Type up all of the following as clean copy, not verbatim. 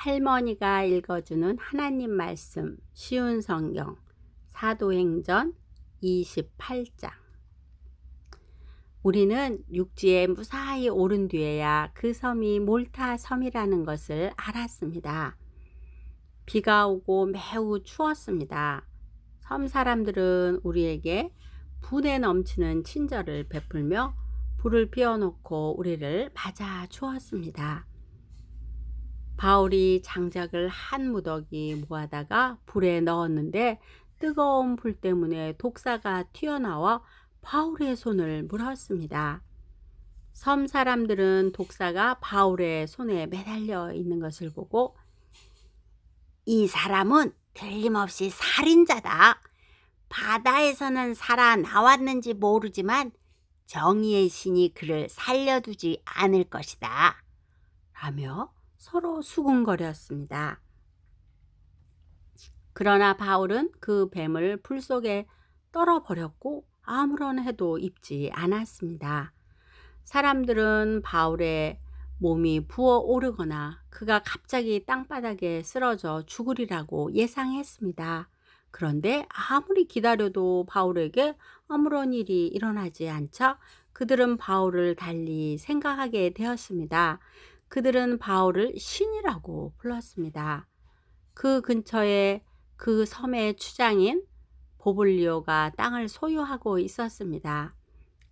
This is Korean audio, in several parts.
할머니가 읽어주는 하나님 말씀 쉬운 성경 사도행전 28장. 우리는 육지에 무사히 오른 뒤에야 그 섬이 몰타 섬이라는 것을 알았습니다. 비가 오고 매우 추웠습니다. 섬 사람들은 우리에게 분에 넘치는 친절을 베풀며 불을 피워놓고 우리를 맞아 주었습니다. 바울이 장작을 한 무더기 모아다가 불에 넣었는데 뜨거운 불 때문에 독사가 튀어나와 바울의 손을 물었습니다. 섬 사람들은 독사가 바울의 손에 매달려 있는 것을 보고 이 사람은 틀림없이 살인자다. 바다에서는 살아 나왔는지 모르지만 정의의 신이 그를 살려두지 않을 것이다. 라며 서로 수군거렸습니다. 그러나 바울은 그 뱀을 불 속에 떨어버렸고 아무런 해도 입지 않았습니다. 사람들은 바울의 몸이 부어오르거나 그가 갑자기 땅바닥에 쓰러져 죽으리라고 예상했습니다. 그런데 아무리 기다려도 바울에게 아무런 일이 일어나지 않자 그들은 바울을 달리 생각하게 되었습니다. 그들은 바울을 신이라고 불렀습니다. 그 근처에 그 섬의 추장인 보블리오가 땅을 소유하고 있었습니다.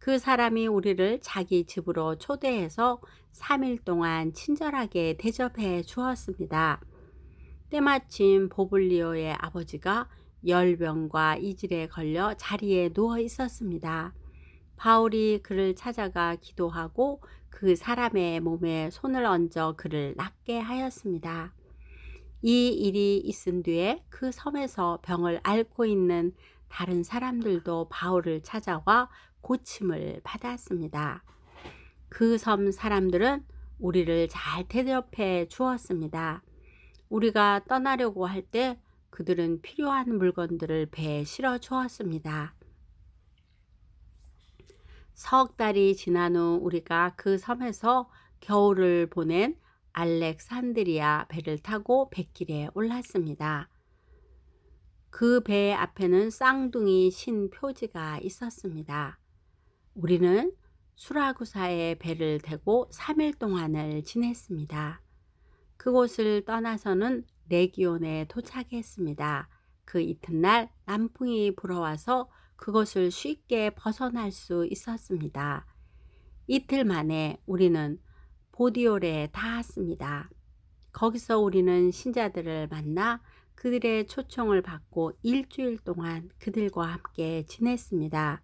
그 사람이 우리를 자기 집으로 초대해서 3일 동안 친절하게 대접해 주었습니다. 때마침 보블리오의 아버지가 열병과 이질에 걸려 자리에 누워 있었습니다. 바울이 그를 찾아가 기도하고 그 사람의 몸에 손을 얹어 그를 낫게 하였습니다. 이 일이 있은 뒤에 그 섬에서 병을 앓고 있는 다른 사람들도 바울을 찾아와 고침을 받았습니다. 그 섬 사람들은 우리를 잘 대접해 주었습니다. 우리가 떠나려고 할 때 그들은 필요한 물건들을 배에 실어 주었습니다. 석 달이 지난 후 우리가 그 섬에서 겨울을 보낸 알렉산드리아 배를 타고 뱃길에 올랐습니다. 그 배 앞에는 쌍둥이 신 표지가 있었습니다. 우리는 수라구사의 배를 태고 3일 동안을 지냈습니다. 그곳을 떠나서는 레기온에 도착했습니다. 그 이튿날 남풍이 불어와서 그것을 쉽게 벗어날 수 있었습니다. 이틀 만에 우리는 보디올에 닿았습니다. 거기서 우리는 신자들을 만나 그들의 초청을 받고 일주일 동안 그들과 함께 지냈습니다.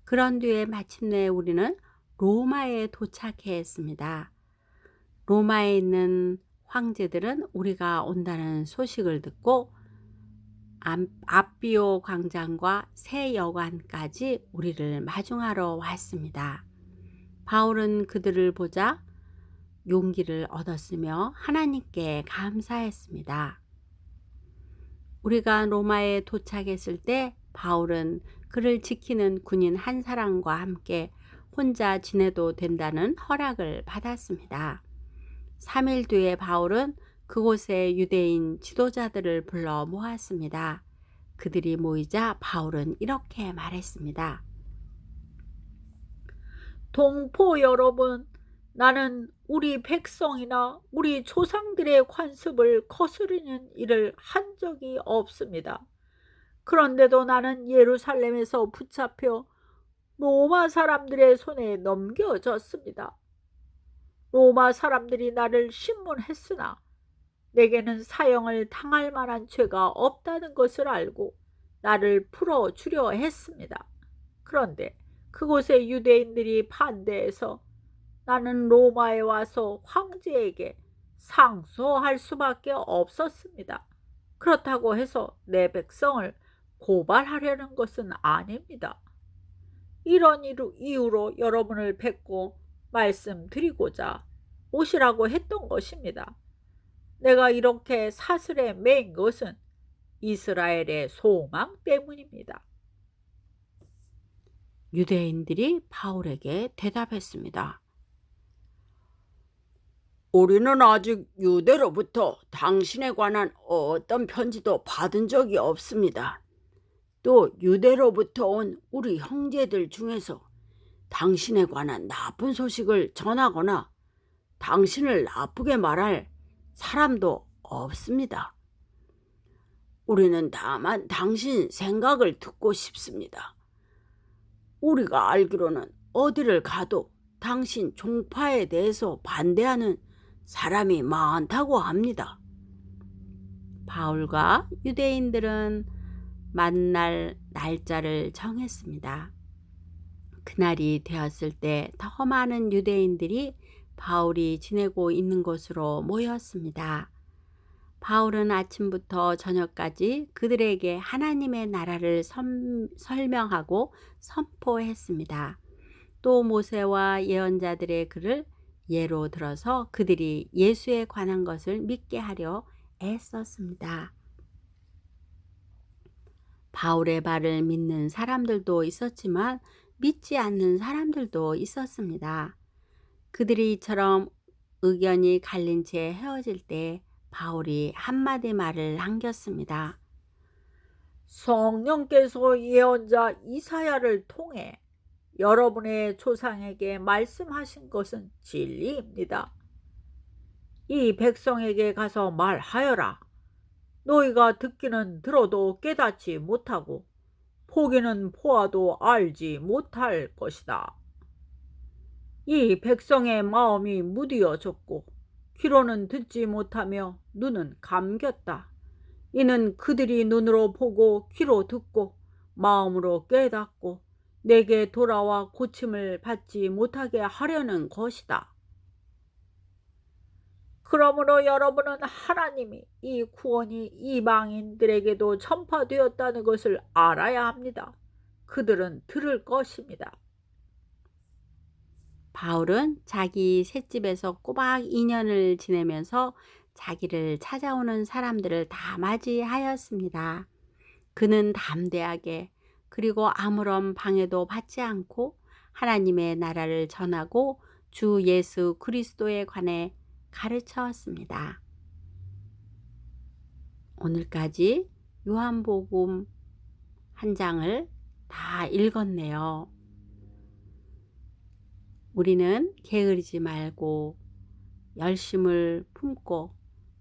그런 뒤에 마침내 우리는 로마에 도착했습니다. 로마에 있는 황제들은 우리가 온다는 소식을 듣고 앞비오 광장과 새 여관까지 우리를 마중하러 왔습니다. 바울은 그들을 보자 용기를 얻었으며 하나님께 감사했습니다. 우리가 로마에 도착했을 때 바울은 그를 지키는 군인 한 사람과 함께 혼자 지내도 된다는 허락을 받았습니다. 3일 뒤에 바울은 그곳에 유대인 지도자들을 불러 모았습니다. 그들이 모이자 바울은 이렇게 말했습니다. 동포 여러분, 나는 우리 백성이나 우리 조상들의 관습을 거스르는 일을 한 적이 없습니다. 그런데도 나는 예루살렘에서 붙잡혀 로마 사람들의 손에 넘겨졌습니다. 로마 사람들이 나를 신문했으나 내게는 사형을 당할 만한 죄가 없다는 것을 알고 나를 풀어주려 했습니다. 그런데 그곳의 유대인들이 반대해서 나는 로마에 와서 황제에게 상소할 수밖에 없었습니다. 그렇다고 해서 내 백성을 고발하려는 것은 아닙니다. 이런 이유로 여러분을 뵙고 말씀드리고자 오시라고 했던 것입니다. 내가 이렇게 사슬에 맨 것은 이스라엘의 소망 때문입니다. 유대인들이 바울에게 대답했습니다. 우리는 아직 유대로부터 당신에 관한 어떤 편지도 받은 적이 없습니다. 또 유대로부터 온 우리 형제들 중에서 당신에 관한 나쁜 소식을 전하거나 당신을 나쁘게 말할 사람도 없습니다. 우리는 다만 당신 생각을 듣고 싶습니다. 우리가 알기로는 어디를 가도 당신 종파에 대해서 반대하는 사람이 많다고 합니다. 바울과 유대인들은 만날 날짜를 정했습니다. 그날이 되었을 때 더 많은 유대인들이 바울이 지내고 있는 곳으로 모였습니다. 바울은 아침부터 저녁까지 그들에게 하나님의 나라를 설명하고 선포했습니다. 또 모세와 예언자들의 글을 예로 들어서 그들이 예수에 관한 것을 믿게 하려 애썼습니다. 바울의 말을 믿는 사람들도 있었지만 믿지 않는 사람들도 있었습니다. 그들이 이처럼 의견이 갈린 채 헤어질 때 바울이 한마디 말을 남겼습니다. 성령께서 예언자 이사야를 통해 여러분의 조상에게 말씀하신 것은 진리입니다. 이 백성에게 가서 말하여라. 너희가 듣기는 들어도 깨닫지 못하고 보기는 보아도 알지 못할 것이다. 이 백성의 마음이 무디어졌고 귀로는 듣지 못하며 눈은 감겼다. 이는 그들이 눈으로 보고 귀로 듣고 마음으로 깨닫고 내게 돌아와 고침을 받지 못하게 하려는 것이다. 그러므로 여러분은 하나님이 이 구원이 이방인들에게도 전파되었다는 것을 알아야 합니다. 그들은 들을 것입니다. 바울은 자기 셋집에서 꼬박 2년을 지내면서 자기를 찾아오는 사람들을 다 맞이하였습니다. 그는 담대하게 그리고 아무런 방해도 받지 않고 하나님의 나라를 전하고 주 예수 그리스도에 관해 가르쳤습니다. 오늘까지 요한복음 한 장을 다 읽었네요. 우리는 게으르지 말고 열심을 품고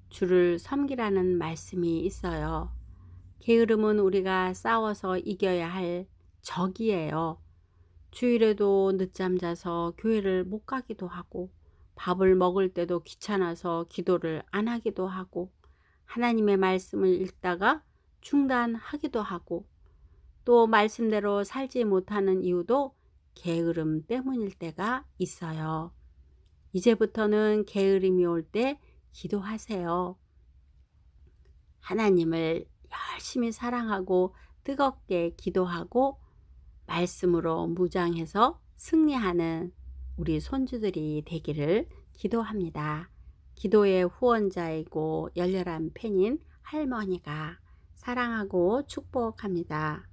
주를 섬기라는 말씀이 있어요. 게으름은 우리가 싸워서 이겨야 할 적이에요. 주일에도 늦잠 자서 교회를 못 가기도 하고 밥을 먹을 때도 귀찮아서 기도를 안 하기도 하고 하나님의 말씀을 읽다가 중단하기도 하고 또 말씀대로 살지 못하는 이유도 게으름 때문일 때가 있어요. 이제부터는 게으름이 올 때 기도하세요. 하나님을 열심히 사랑하고 뜨겁게 기도하고 말씀으로 무장해서 승리하는 우리 손주들이 되기를 기도합니다. 기도의 후원자이고 열렬한 팬인 할머니가 사랑하고 축복합니다.